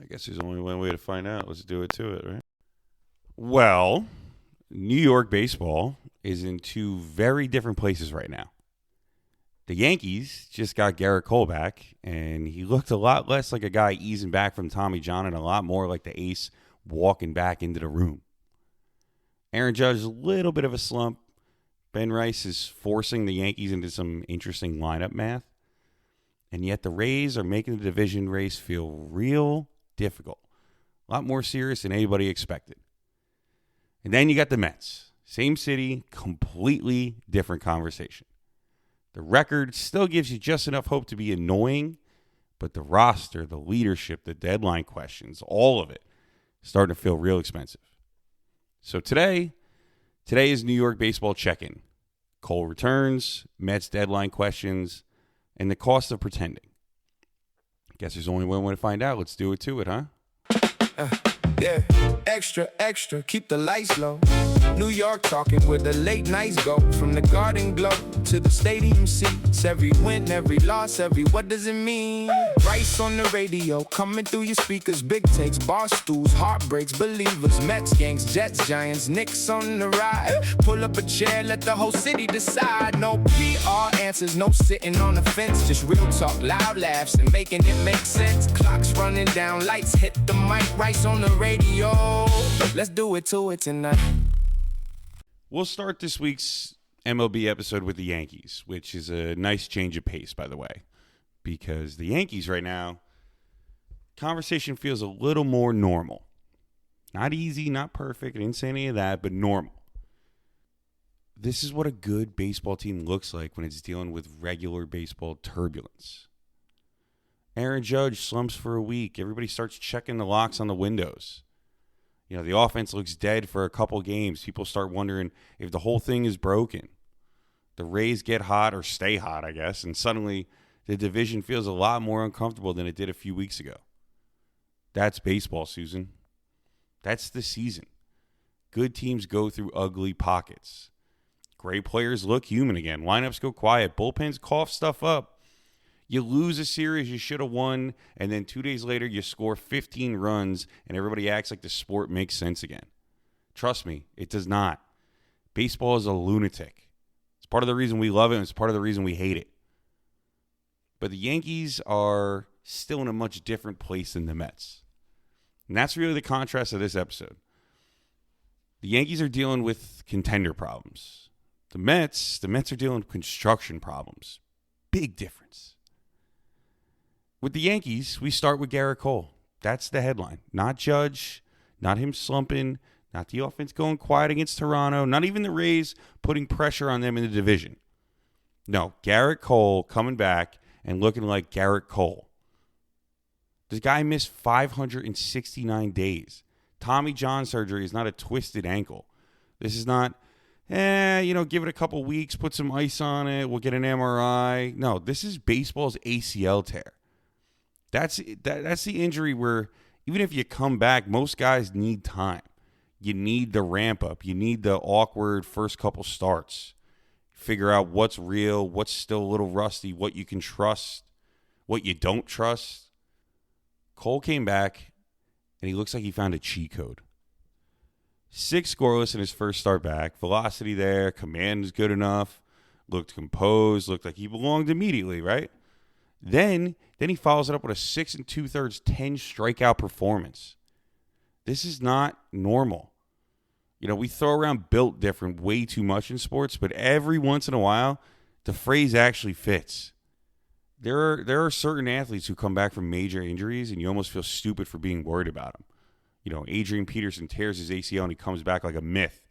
guess there's only one way to find out. Let's do it to it, right? Well, New York baseball is in two very different places right now. The Yankees just got Gerrit Cole back, and he looked a lot less like a guy easing back from Tommy John and a lot more like the ace walking back into the room. Aaron Judge, a little bit of a slump. Ben Rice is forcing the Yankees into some interesting lineup math. And yet the Rays are making the division race feel real difficult. A lot more serious than anybody expected. And then you got the Mets. Same city, completely different conversation. The record still gives you just enough hope to be annoying, but the roster, the leadership, the deadline questions, all of it starting to feel real expensive. So today is New York baseball check-in. Cole returns, Mets deadline questions, and the cost of pretending. Guess there's only one way to find out. Let's do it to it, huh? Yeah, extra, extra, keep the lights low. New York talking where the late nights go. From the Garden Glow to the stadium seats. Every win, every loss, every what does it mean? Rice on the radio, coming through your speakers. Big takes, bar stools, heartbreaks, believers. Mets, gangs, Jets, Giants, Knicks on the ride. Pull up a chair, let the whole city decide. No PR answers, no sitting on the fence. Just real talk, loud laughs, and making it make sense. Clocks running down, lights hit the mic. Rice on the radio. Let's do it to it tonight. We'll start this week's MLB episode with the Yankees, which is a nice change of pace, by the way, because the Yankees right now, conversation feels a little more normal. Not easy, not perfect, I didn't say any of that, but normal. This is what a good baseball team looks like when it's dealing with regular baseball turbulence. Aaron Judge slumps for a week. Everybody starts checking the locks on the windows. You know, the offense looks dead for a couple games. People start wondering if the whole thing is broken. The Rays get hot or stay hot, I guess, and suddenly the division feels a lot more uncomfortable than it did a few weeks ago. That's baseball, Susan. That's the season. Good teams go through ugly pockets. Great players look human again. Lineups go quiet. Bullpens cough stuff up. You lose a series you should have won, and then 2 days later you score 15 runs, and everybody acts like the sport makes sense again. Trust me, it does not. Baseball is a lunatic. It's part of the reason we love it, and it's part of the reason we hate it. But the Yankees are still in a much different place than the Mets. And that's really the contrast of this episode. The Yankees are dealing with contender problems. The Mets are dealing with construction problems. Big difference. With the Yankees, we start with Gerrit Cole. That's the headline. Not Judge, not him slumping, not the offense going quiet against Toronto, not even the Rays putting pressure on them in the division. No, Gerrit Cole coming back and looking like Gerrit Cole. This guy missed 569 days. Tommy John surgery is not a twisted ankle. This is not, give it a couple weeks, put some ice on it, we'll get an MRI. No, this is baseball's ACL tear. That's the injury where even if you come back, most guys need time. You need the ramp up. You need the awkward first couple starts. Figure out what's real, what's still a little rusty, what you can trust, what you don't trust. Cole came back, and he looks like he found a cheat code. 6 scoreless in his first start back. Velocity there. Command is good enough. Looked composed. Looked like he belonged immediately, right? Then he follows it up with a 6 2/3, 10 strikeout performance. This is not normal. We throw around built different way too much in sports, but every once in a while, the phrase actually fits. There are certain athletes who come back from major injuries, and you almost feel stupid for being worried about them. Adrian Peterson tears his ACL, and he comes back like a myth.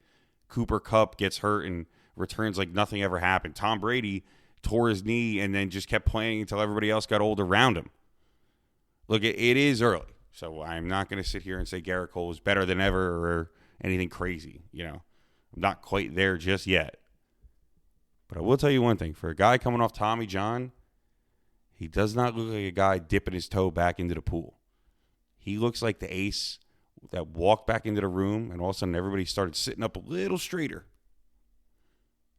Cooper Kupp gets hurt and returns like nothing ever happened. Tom Brady tore his knee and then just kept playing until everybody else got old around him. Look, it is early, so I'm not going to sit here and say Gerrit Cole is better than ever or anything crazy. I'm not quite there just yet. But I will tell you one thing. For a guy coming off Tommy John, he does not look like a guy dipping his toe back into the pool. He looks like the ace that walked back into the room, and all of a sudden everybody started sitting up a little straighter.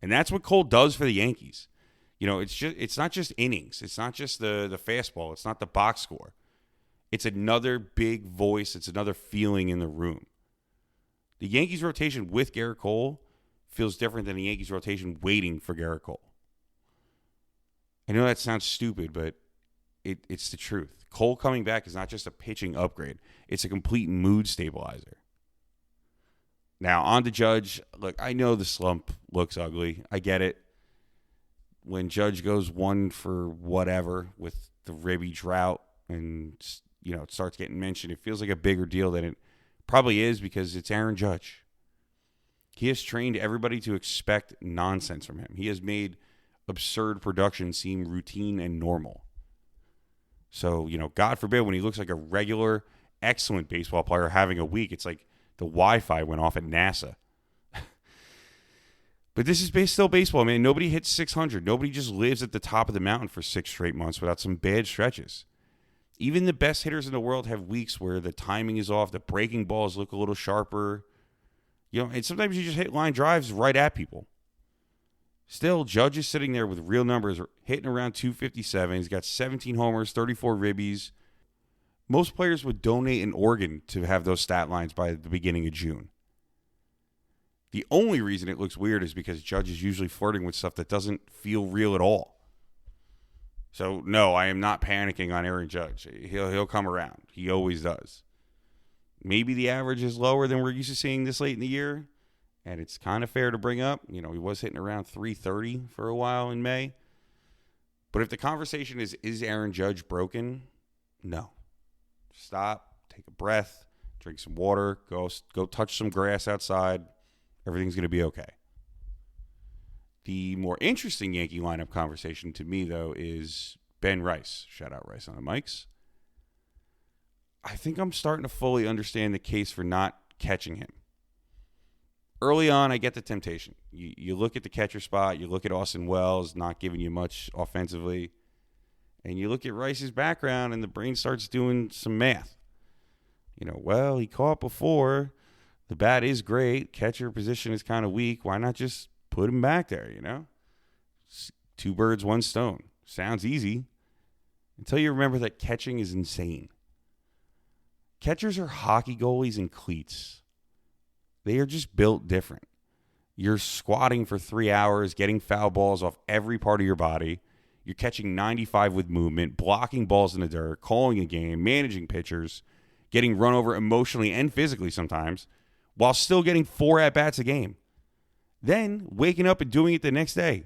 And that's what Cole does for the Yankees. It's not just innings. It's not just the fastball. It's not the box score. It's another big voice. It's another feeling in the room. The Yankees rotation with Gerrit Cole feels different than the Yankees rotation waiting for Gerrit Cole. I know that sounds stupid, but it's the truth. Cole coming back is not just a pitching upgrade. It's a complete mood stabilizer. Now, on to Judge. Look, I know the slump looks ugly. I get it. When Judge goes 1 for whatever with the ribby drought and, it starts getting mentioned, it feels like a bigger deal than it probably is because it's Aaron Judge. He has trained everybody to expect nonsense from him. He has made absurd production seem routine and normal. So, God forbid when he looks like a regular, excellent baseball player having a week, it's like the Wi-Fi went off at NASA. But this is still baseball, man. Nobody hits 600. Nobody just lives at the top of the mountain for 6 straight months without some bad stretches. Even the best hitters in the world have weeks where the timing is off, the breaking balls look a little sharper. And sometimes you just hit line drives right at people. Still, Judge is sitting there with real numbers, hitting around 257. He's got 17 homers, 34 ribbies. Most players would donate an organ to have those stat lines by the beginning of June. The only reason it looks weird is because Judge is usually flirting with stuff that doesn't feel real at all. So, no, I am not panicking on Aaron Judge. He'll come around. He always does. Maybe the average is lower than we're used to seeing this late in the year, and it's kind of fair to bring up. He was hitting around 330 for a while in May. But if the conversation is Aaron Judge broken? No. Stop, take a breath, drink some water, go touch some grass outside. Everything's going to be okay. The more interesting Yankee lineup conversation to me, though, is Ben Rice. Shout out Rice on the mics. I think I'm starting to fully understand the case for not catching him. Early on, I get the temptation. You look at the catcher spot, you look at Austin Wells not giving you much offensively, and you look at Rice's background, and the brain starts doing some math. He caught before. The bat is great. Catcher position is kind of weak. Why not just put him back there, It's 2 birds, 1 stone. Sounds easy. Until you remember that catching is insane. Catchers are hockey goalies in cleats. They are just built different. You're squatting for 3 hours, getting foul balls off every part of your body. You're catching 95 with movement, blocking balls in the dirt, calling a game, managing pitchers, getting run over emotionally and physically sometimes, while still getting 4 at-bats a game. Then waking up and doing it the next day.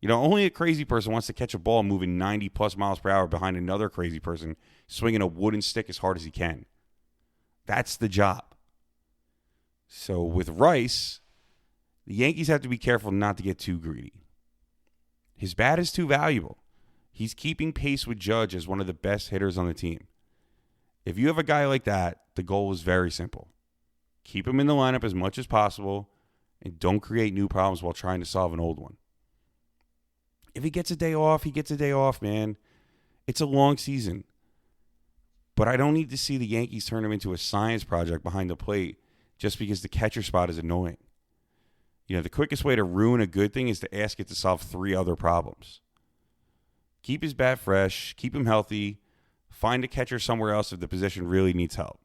Only a crazy person wants to catch a ball moving 90-plus miles per hour behind another crazy person swinging a wooden stick as hard as he can. That's the job. So with Rice, the Yankees have to be careful not to get too greedy. His bat is too valuable. He's keeping pace with Judge as one of the best hitters on the team. If you have a guy like that, the goal is very simple. Keep him in the lineup as much as possible and don't create new problems while trying to solve an old one. If he gets a day off, he gets a day off, man. It's a long season. But I don't need to see the Yankees turn him into a science project behind the plate just because the catcher spot is annoying. The quickest way to ruin a good thing is to ask it to solve 3 other problems. Keep his bat fresh, keep him healthy, find a catcher somewhere else if the position really needs help.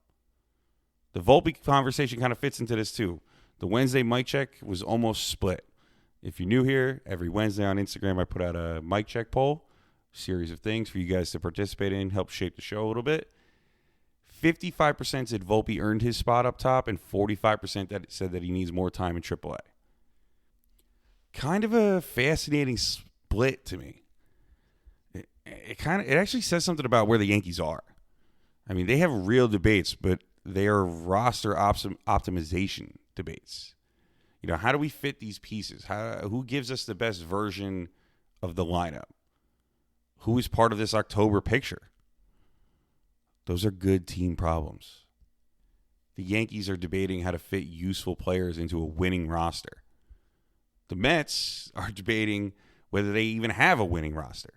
The Volpe conversation kind of fits into this too. The Wednesday mic check was almost split. If you're new here, every Wednesday on Instagram I put out a mic check poll, series of things for you guys to participate in, help shape the show a little bit. 55% said Volpe earned his spot up top, and 45% that said that he needs more time in AAA. Kind of a fascinating split to me. It actually says something about where the Yankees are. I mean, they have real debates, but they are roster optimization debates. How do we fit these pieces? Who gives us the best version of the lineup? Who is part of this October picture? Those are good team problems. The Yankees are debating how to fit useful players into a winning roster. The Mets are debating whether they even have a winning roster.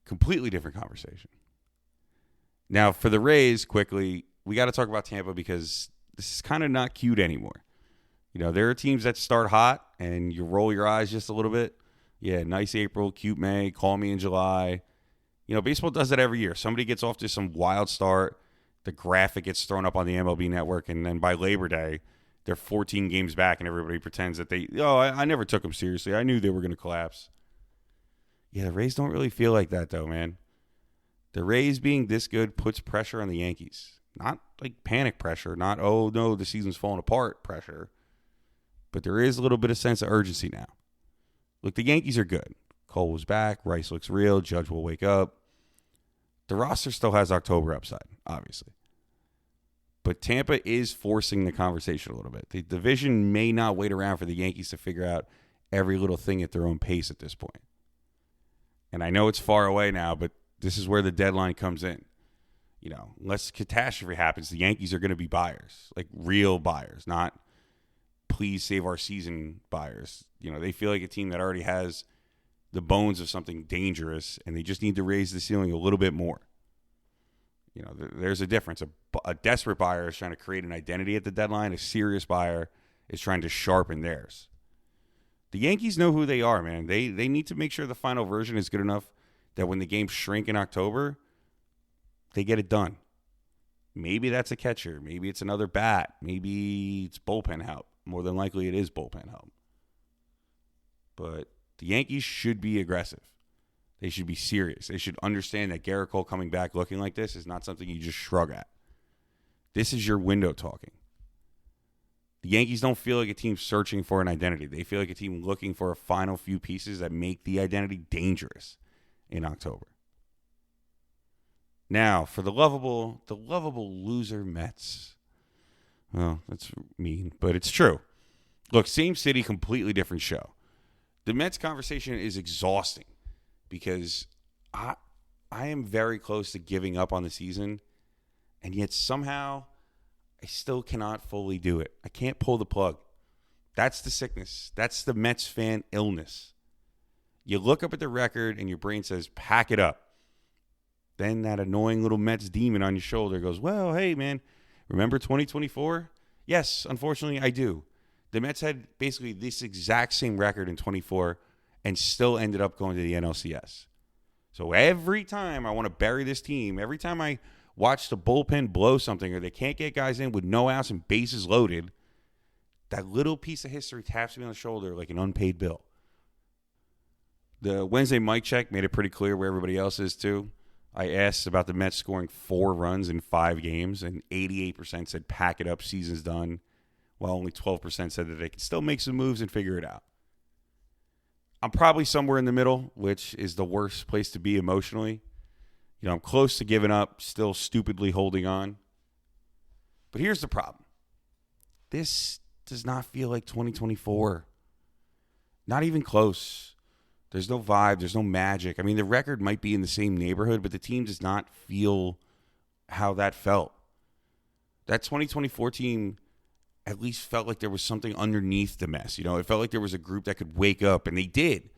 Completely different conversation. Now, for the Rays, quickly, we got to talk about Tampa because this is kind of not cute anymore. There are teams that start hot and you roll your eyes just a little bit. Yeah, nice April, cute May, call me in July. Baseball does that every year. Somebody gets off to some wild start. The graphic gets thrown up on the MLB network, and then by Labor Day, they're 14 games back, and everybody pretends that I never took them seriously. I knew they were going to collapse. Yeah, the Rays don't really feel like that, though, man. The Rays being this good puts pressure on the Yankees. Not like panic pressure, not, oh, no, the season's falling apart pressure. But there is a little bit of sense of urgency now. Look, the Yankees are good. Cole was back. Rice looks real. Judge will wake up. The roster still has October upside, obviously. But Tampa is forcing the conversation a little bit. The division may not wait around for the Yankees to figure out every little thing at their own pace at this point. And I know it's far away now, but this is where the deadline comes in. Unless catastrophe happens, the Yankees are going to be buyers, like real buyers, not please save our season buyers. They feel like a team that already has the bones of something dangerous, and they just need to raise the ceiling a little bit more. There's a difference. A desperate buyer is trying to create an identity at the deadline. A serious buyer is trying to sharpen theirs. The Yankees know who they are, man. They need to make sure the final version is good enough that when the games shrink in October, they get it done. Maybe that's a catcher. Maybe it's another bat. Maybe it's bullpen help. More than likely it is bullpen help. But the Yankees should be aggressive. They should be serious. They should understand that Gerrit Cole coming back looking like this is not something you just shrug at. This is your window talking. The Yankees don't feel like a team searching for an identity. They feel like a team looking for a final few pieces that make the identity dangerous in October. Now, for the lovable loser Mets. Well, that's mean, but it's true. Look, same city, completely different show. The Mets conversation is exhausting because I am very close to giving up on the season, and yet somehow I still cannot fully do it. I can't pull the plug. That's the sickness. That's the Mets fan illness. You look up at the record and your brain says, pack it up. Then that annoying little Mets demon on your shoulder goes, well, hey, man, remember 2024? Yes, unfortunately, I do. The Mets had basically this exact same record in 24 and still ended up going to the NLCS. So every time I want to bury this team, every time I watch the bullpen blow something or they can't get guys in with no outs and bases loaded, that little piece of history taps me on the shoulder like an unpaid bill. The Wednesday mic check made it pretty clear where everybody else is too. I asked about the Mets scoring 4 runs in 5 games, and 88% said pack it up, season's done, while only 12% said that they could still make some moves and figure it out. I'm probably somewhere in the middle, which is the worst place to be emotionally. I'm close to giving up, still stupidly holding on. But here's the problem. This does not feel like 2024. Not even close. There's no vibe. There's no magic. I mean, the record might be in the same neighborhood, but the team does not feel how that felt. That 2024 team at least felt like there was something underneath the mess. It felt like there was a group that could wake up, and they did.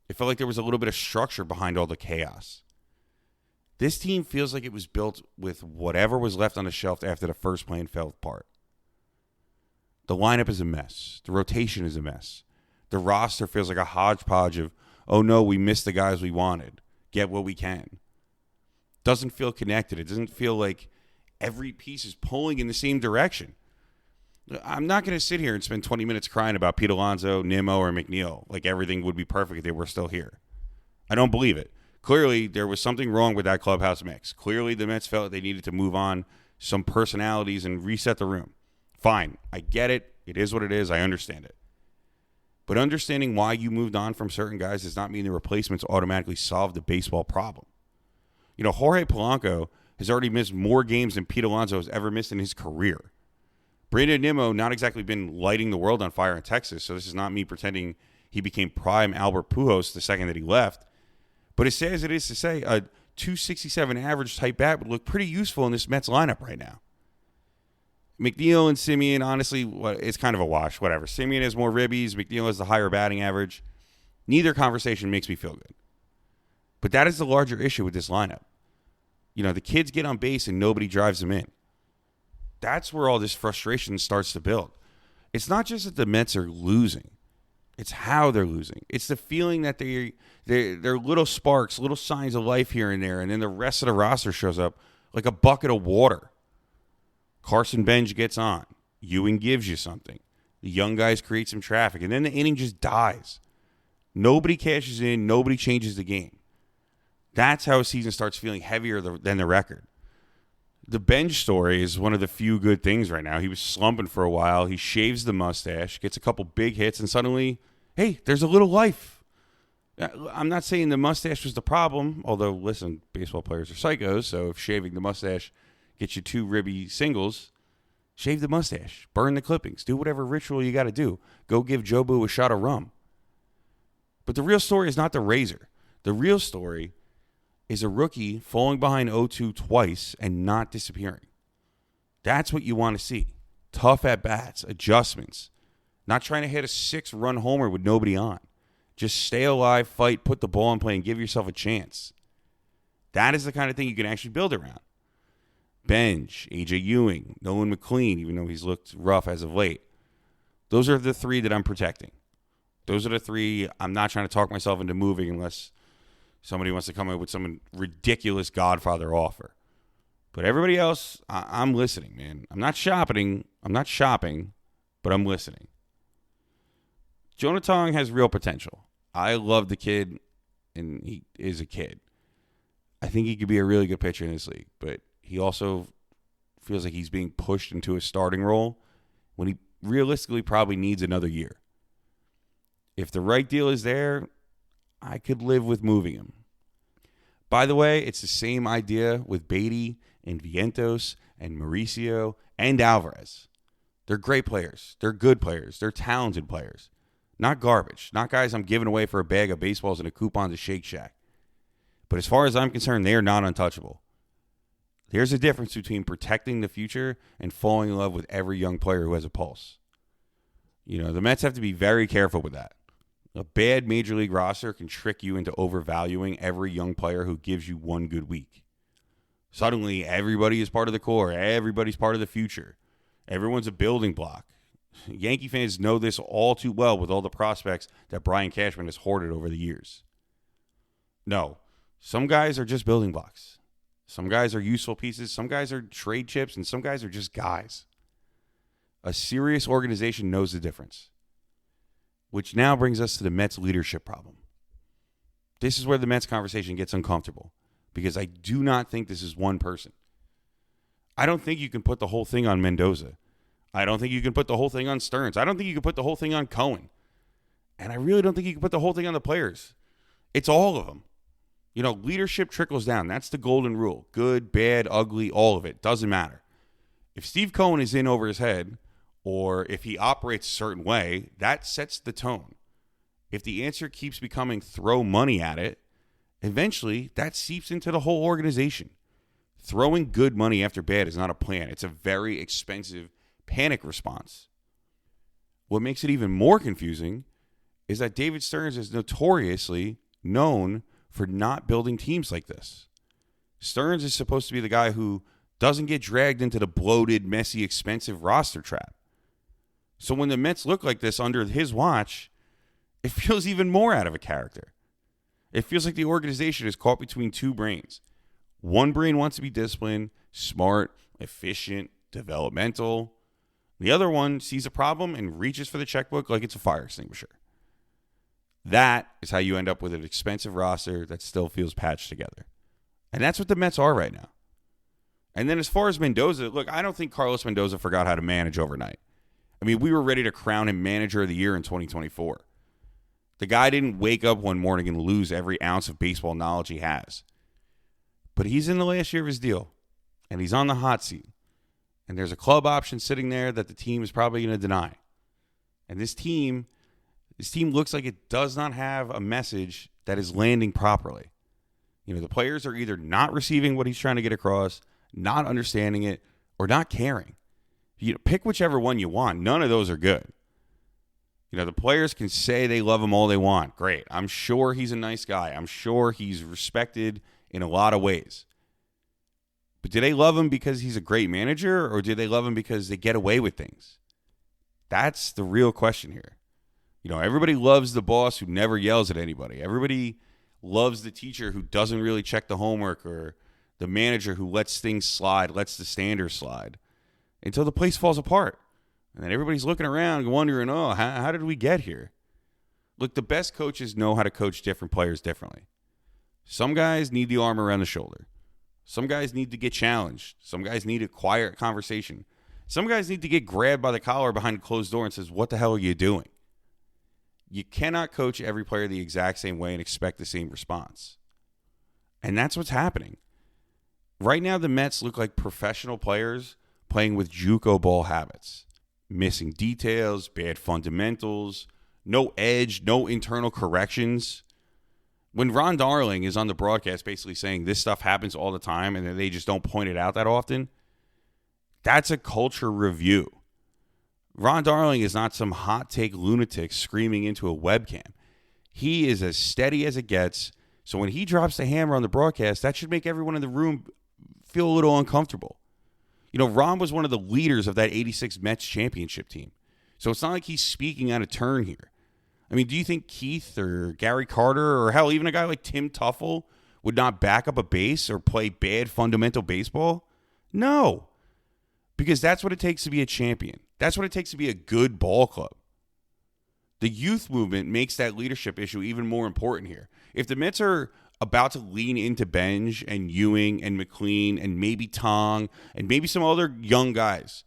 It felt like there was a little bit of structure behind all the chaos. This team feels like it was built with whatever was left on the shelf after the first plan fell apart. The lineup is a mess. The rotation is a mess. The roster feels like a hodgepodge of, oh no, we missed the guys we wanted. Get what we can. Doesn't feel connected. It doesn't feel like every piece is pulling in the same direction. I'm not going to sit here and spend 20 minutes crying about Pete Alonso, Nimmo, or McNeil like everything would be perfect if they were still here. I don't believe it. Clearly, there was something wrong with that clubhouse mix. Clearly, the Mets felt they needed to move on some personalities and reset the room. Fine. I get it. It is what it is. I understand it. But understanding why you moved on from certain guys does not mean the replacements automatically solve the baseball problem. Jorge Polanco has already missed more games than Pete Alonso has ever missed in his career. Brandon Nimmo not exactly been lighting the world on fire in Texas, so this is not me pretending he became prime Albert Pujols the second that he left. But as sad as it is to say, a 267 average type bat would look pretty useful in this Mets lineup right now. McNeil and Simeon, honestly, it's kind of a wash. Whatever. Simeon has more ribbies. McNeil has the higher batting average. Neither conversation makes me feel good. But that is the larger issue with this lineup. The kids get on base and nobody drives them in. That's where all this frustration starts to build. It's not just that the Mets are losing. It's how they're losing. It's the feeling that they're little sparks, little signs of life here and there, and then the rest of the roster shows up like a bucket of water. Carson Bench gets on. Ewing gives you something. The young guys create some traffic, and then the inning just dies. Nobody cashes in. Nobody changes the game. That's how a season starts feeling heavier than the record. The Bench story is one of the few good things right now. He was slumping for a while. He shaves the mustache, gets a couple big hits, and suddenly, hey, there's a little life. I'm not saying the mustache was the problem, although, listen, baseball players are psychos, so if shaving the mustache gets you 2 ribby singles, shave the mustache, burn the clippings, do whatever ritual you got to do. Go give Jobu a shot of rum. But the real story is not the razor. The real story is a rookie falling behind 0-2 twice and not disappearing. That's what you want to see. Tough at-bats, adjustments. Not trying to hit a 6-run homer with nobody on. Just stay alive, fight, put the ball in play, and give yourself a chance. That is the kind of thing you can actually build around. Bench, A.J. Ewing, Nolan McLean, even though he's looked rough as of late. Those are the 3 that I'm protecting. Those are the 3 I'm not trying to talk myself into moving unless somebody wants to come up with some ridiculous Godfather offer. But everybody else, I'm listening, man. I'm not shopping, but I'm listening. Jonah Tong has real potential. I love the kid, and he is a kid. I think he could be a really good pitcher in this league, but he also feels like he's being pushed into a starting role when he realistically probably needs another year. If the right deal is there, I could live with moving him. By the way, it's the same idea with Beatty and Vientos and Mauricio and Alvarez. They're great players. They're good players. They're talented players. Not garbage. Not guys I'm giving away for a bag of baseballs and a coupon to Shake Shack. But as far as I'm concerned, they are not untouchable. There's a difference between protecting the future and falling in love with every young player who has a pulse. The Mets have to be very careful with that. A bad major league roster can trick you into overvaluing every young player who gives you one good week. Suddenly, everybody is part of the core. Everybody's part of the future. Everyone's a building block. Yankee fans know this all too well with all the prospects that Brian Cashman has hoarded over the years. No, some guys are just building blocks. Some guys are useful pieces. Some guys are trade chips, and some guys are just guys. A serious organization knows the difference. Which now brings us to the Mets leadership problem. This is where the Mets conversation gets uncomfortable because I do not think this is one person. I don't think you can put the whole thing on Mendoza. I don't think you can put the whole thing on Stearns. I don't think you can put the whole thing on Cohen. And I really don't think you can put the whole thing on the players. It's all of them. Leadership trickles down. That's the golden rule. Good, bad, ugly, all of it. Doesn't matter. If Steve Cohen is in over his head, or if he operates a certain way, that sets the tone. If the answer keeps becoming throw money at it, eventually that seeps into the whole organization. Throwing good money after bad is not a plan. It's a very expensive panic response. What makes it even more confusing is that David Stearns is notoriously known for not building teams like this. Stearns is supposed to be the guy who doesn't get dragged into the bloated, messy, expensive roster trap. So when the Mets look like this under his watch, it feels even more out of a character. It feels like the organization is caught between 2 brains. One brain wants to be disciplined, smart, efficient, developmental. The other one sees a problem and reaches for the checkbook like it's a fire extinguisher. That is how you end up with an expensive roster that still feels patched together. And that's what the Mets are right now. And then as far as Mendoza, look, I don't think Carlos Mendoza forgot how to manage overnight. I mean, we were ready to crown him manager of the year in 2024. The guy didn't wake up one morning and lose every ounce of baseball knowledge he has. But he's in the last year of his deal, and he's on the hot seat. And there's a club option sitting there that the team is probably going to deny. And this team looks like it does not have a message that is landing properly. The players are either not receiving what he's trying to get across, not understanding it, or not caring. Pick whichever one you want. None of those are good. The players can say they love him all they want. Great. I'm sure he's a nice guy. I'm sure he's respected in a lot of ways. But do they love him because he's a great manager, or do they love him because they get away with things? That's the real question here. Everybody loves the boss who never yells at anybody. Everybody loves the teacher who doesn't really check the homework, or the manager who lets things slide, lets the standards slide until the place falls apart. And then everybody's looking around wondering, how did we get here? Look, the best coaches know how to coach different players differently. Some guys need the arm around the shoulder. Some guys need to get challenged. Some guys need a quiet conversation. Some guys need to get grabbed by the collar behind a closed door and says, what the hell are you doing? You cannot coach every player the exact same way and expect the same response. And that's what's happening. Right now, the Mets look like professional players playing with JUCO ball habits. Missing details, bad fundamentals, no edge, no internal corrections. When Ron Darling is on the broadcast basically saying this stuff happens all the time and they just don't point it out that often, that's a culture review. Ron Darling is not some hot take lunatic screaming into a webcam. He is as steady as it gets. So when he drops the hammer on the broadcast, that should make everyone in the room feel a little uncomfortable. Ron was one of the leaders of that 86 Mets championship team. So it's not like he's speaking out of turn here. I mean, do you think Keith or Gary Carter or hell, even a guy like Tim Tuffle would not back up a base or play bad fundamental baseball? No. Because that's what it takes to be a champion. That's what it takes to be a good ball club. The youth movement makes that leadership issue even more important here. If the Mets are about to lean into Benj and Ewing and McLean and maybe Tong and maybe some other young guys,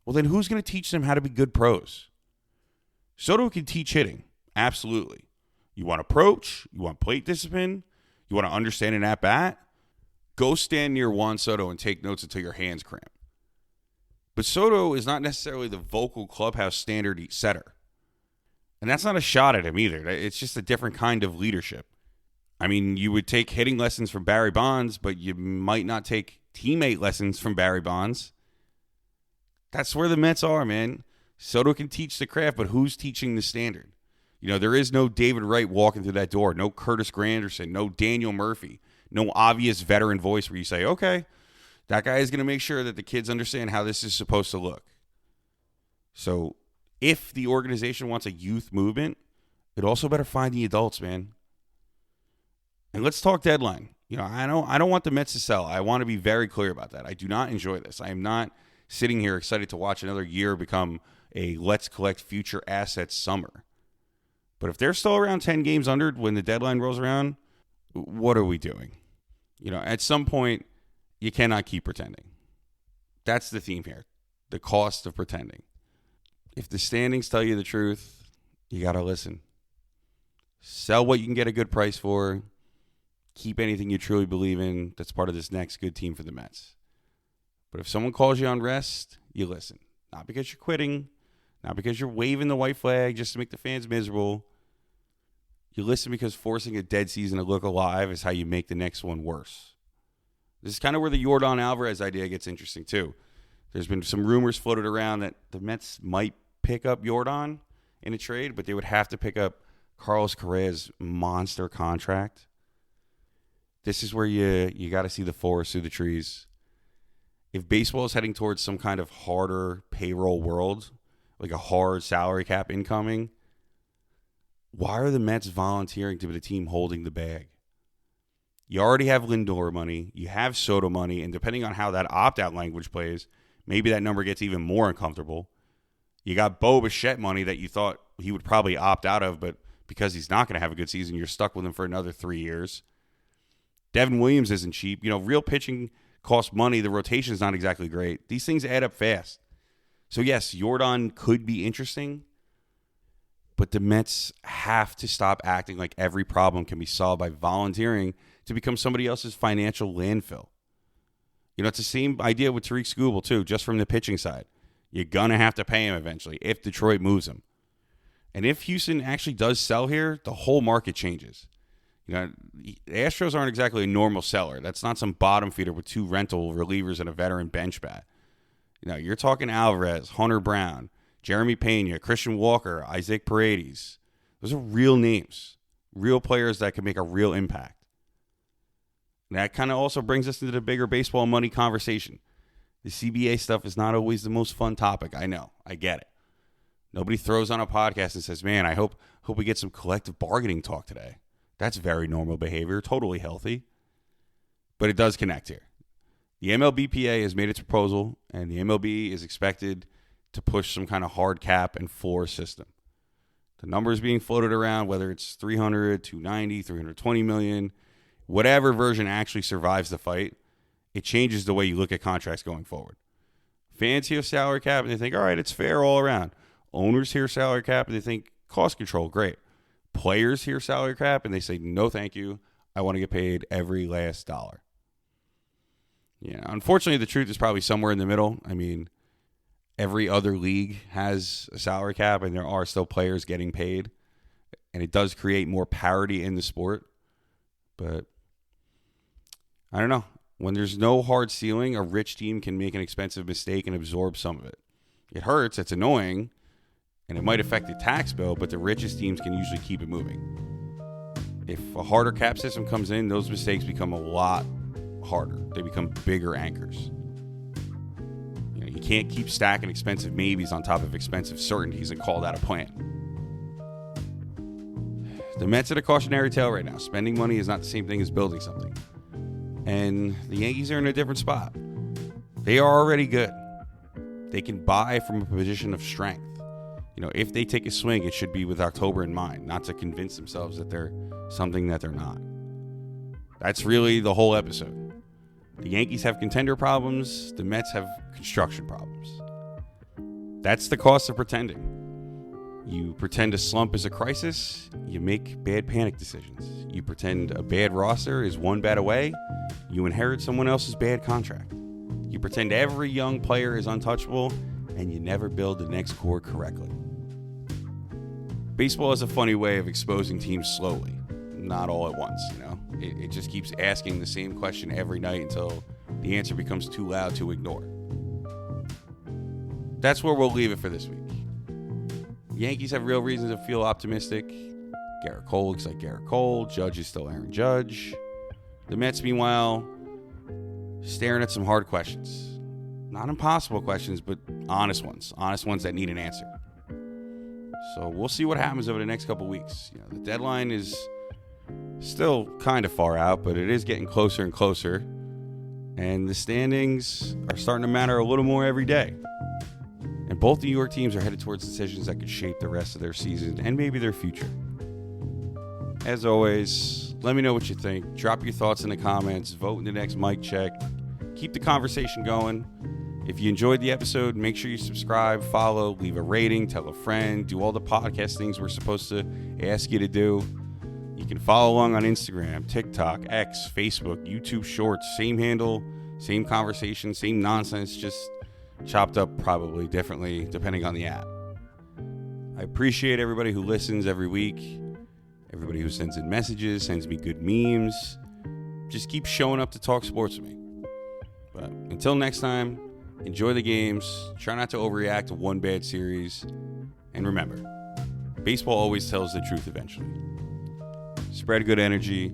well, then who's going to teach them how to be good pros? Soto can teach hitting. Absolutely. You want approach? You want plate discipline? You want to understand an at-bat? Go stand near Juan Soto and take notes until your hands cramp. But Soto is not necessarily the vocal clubhouse standard setter. And that's not a shot at him either. It's just a different kind of leadership. I mean, you would take hitting lessons from Barry Bonds, but you might not take teammate lessons from Barry Bonds. That's where the Mets are, man. Soto can teach the craft, but who's teaching the standard? There is no David Wright walking through that door, no Curtis Granderson, no Daniel Murphy, no obvious veteran voice where you say, okay, that guy is going to make sure that the kids understand how this is supposed to look. So if the organization wants a youth movement, it also better find the adults, man. And let's talk deadline. I don't want the Mets to sell. I want to be very clear about that. I do not enjoy this. I am not sitting here excited to watch another year become a let's collect future assets summer. But if they're still around 10 games under when the deadline rolls around, what are we doing? At some point, you cannot keep pretending. That's the theme here. The cost of pretending. If the standings tell you the truth, you got to listen. Sell what you can get a good price for. Keep anything you truly believe in. That's part of this next good team for the Mets. But if someone calls you on rest, you listen. Not because you're quitting. Not because you're waving the white flag just to make the fans miserable. You listen because forcing a dead season to look alive is how you make the next one worse. This is kind of where the Yordan Alvarez idea gets interesting, too. There's been some rumors floated around that the Mets might pick up Yordan in a trade, but they would have to pick up Carlos Correa's monster contract. This is where you got to see the forest through the trees. If baseball is heading towards some kind of harder payroll world, like a hard salary cap incoming, why are the Mets volunteering to be the team holding the bag? You already have Lindor money, you have Soto money, and depending on how that opt-out language plays, maybe that number gets even more uncomfortable. You got Bo Bichette money that you thought he would probably opt out of, but because he's not going to have a good season, you're stuck with him for another 3 years. Devin Williams isn't cheap. Real pitching costs money. The rotation is not exactly great. These things add up fast. So, yes, Yordan could be interesting, but the Mets have to stop acting like every problem can be solved by volunteering to become somebody else's financial landfill. It's the same idea with Tariq Skubal, too, just from the pitching side. You're going to have to pay him eventually if Detroit moves him. And if Houston actually does sell here, the whole market changes. The Astros aren't exactly a normal seller. That's not some bottom feeder with 2 rental relievers and a veteran bench bat. You're talking Alvarez, Hunter Brown, Jeremy Pena, Christian Walker, Isaac Paredes. Those are real names, real players that can make a real impact. And that kind of also brings us into the bigger baseball money conversation. The CBA stuff is not always the most fun topic. I know. I get it. Nobody throws on a podcast and says, man, I hope we get some collective bargaining talk today. That's very normal behavior, totally healthy. But it does connect here. The MLBPA has made its proposal, and the MLB is expected to push some kind of hard cap and floor system. The numbers being floated around, whether it's 300, 290, 320 million, whatever version actually survives the fight, it changes the way you look at contracts going forward. Fans hear salary cap and they think, all right, it's fair all around. Owners hear salary cap and they think cost control, great. Players hear salary cap and they say, no, thank you. I want to get paid every last dollar. Yeah, unfortunately, the truth is probably somewhere in the middle. I mean, every other league has a salary cap and there are still players getting paid. And it does create more parity in the sport. But I don't know. When there's no hard ceiling, a rich team can make an expensive mistake and absorb some of it. It hurts, it's annoying, and it might affect the tax bill, but the richest teams can usually keep it moving. If a harder cap system comes in, those mistakes become a lot harder. They become bigger anchors. You can't keep stacking expensive maybes on top of expensive certainties and call that a plan. The Mets at a cautionary tale right now. Spending money is not the same thing as building something. And the Yankees are in a different spot. They are already good. They can buy from a position of strength. If they take a swing, it should be with October in mind, not to convince themselves that they're something that they're not. That's really the whole episode. The Yankees have contender problems. The Mets have construction problems. That's the cost of pretending. You pretend a slump is a crisis, you make bad panic decisions. You pretend a bad roster is one bat away, you inherit someone else's bad contract. You pretend every young player is untouchable, and you never build the next core correctly. Baseball is a funny way of exposing teams slowly, not all at once, It just keeps asking the same question every night until the answer becomes too loud to ignore. That's where we'll leave it for this week. The Yankees have real reason to feel optimistic. Gerrit Cole looks like Gerrit Cole. Judge is still Aaron Judge. The Mets, meanwhile, staring at some hard questions. Not impossible questions, but honest ones. Honest ones that need an answer. So we'll see what happens over the next couple weeks. The deadline is still kind of far out, but it is getting closer and closer. And the standings are starting to matter a little more every day. And both New York teams are headed towards decisions that could shape the rest of their season and maybe their future. As always, let me know what you think. Drop your thoughts in the comments. Vote in the next mic check. Keep the conversation going. If you enjoyed the episode, make sure you subscribe, follow, leave a rating, tell a friend, do all the podcast things we're supposed to ask you to do. You can follow along on Instagram, TikTok, X, Facebook, YouTube Shorts. Same handle, same conversation, same nonsense, just chopped up probably differently depending on the app. I appreciate everybody who listens every week, everybody who sends in messages, sends me good memes. Just keep showing up to talk sports with me. But until next time, enjoy the games, try not to overreact to one bad series, and remember, baseball always tells the truth eventually. Spread good energy,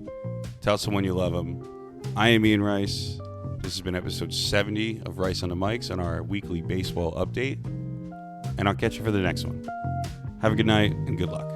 tell someone you love them. I am Ian Rice. This has been episode 70 of Rice on the Mics on our weekly baseball update. And I'll catch you for the next one. Have a good night and good luck.